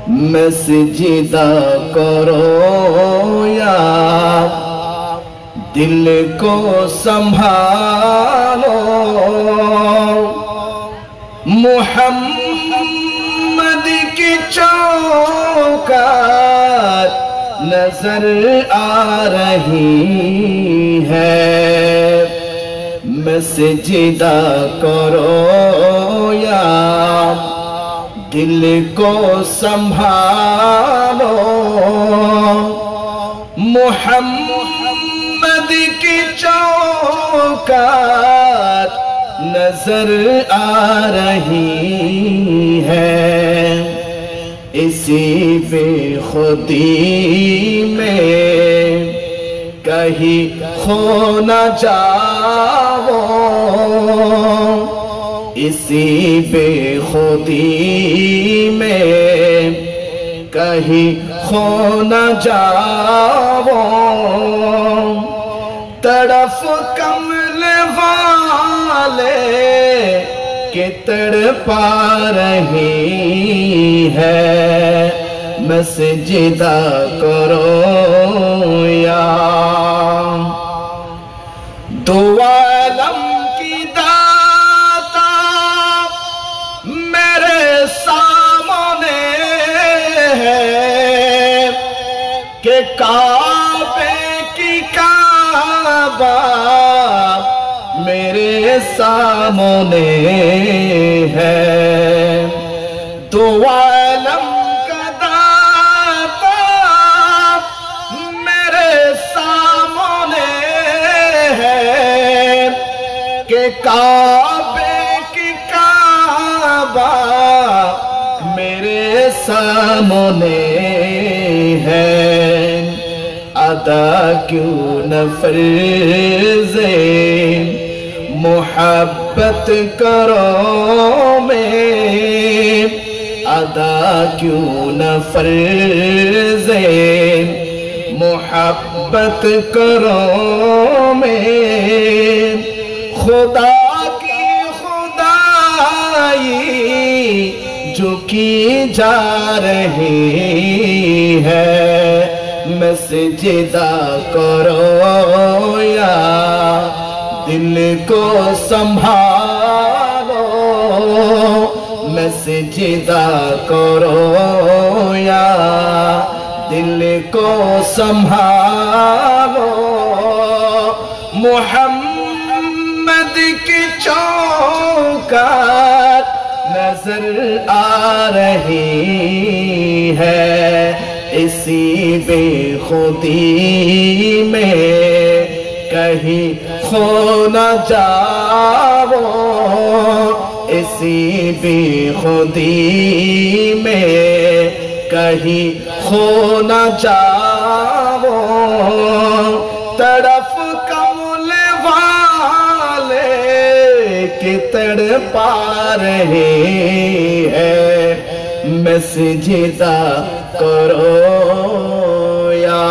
میں سجدہ کرو یا دل کو سنبھالو محمد کی چوکات نظر آ رہی ہے میں سجدہ کرو یا دل کو سنبھالو محمد کی چوکات نظر آ رہی ہے اسی بے خودی میں کہیں کھو نہ جاؤ اسی بے خودی میں کہیں کھو نہ جاؤ تڑف کمل والے کہ تڑپا رہی ہے میں سجدہ کرو یا دو عالم کی داتا میرے سامنے ہے کہ کعبے کی کعبہ میرے سامنے ہے دو عالم کا داتا میرے سامنے ہے کہ کعبے کی کعبہ میرے سامنے ہے ادا کیوں نہ فرض محبت کرو میں ادا کیوں نہ فرض محبت کرو میں خدا کی خدائی جو کی جا رہی ہے میں سجدہ کرو یا دل کو سنبھالو میں سجدہ کرو یا دل کو سنبھالو محمد کی چوکات نظر آ رہی ہے اسی بے خودی میں کہیں کھو نہ جاؤ اسی بے خودی میں کہیں کھو نہ جاؤ تڑف کمل والے کہ تڑپا رہے ہیں میں سجدہ کرو یا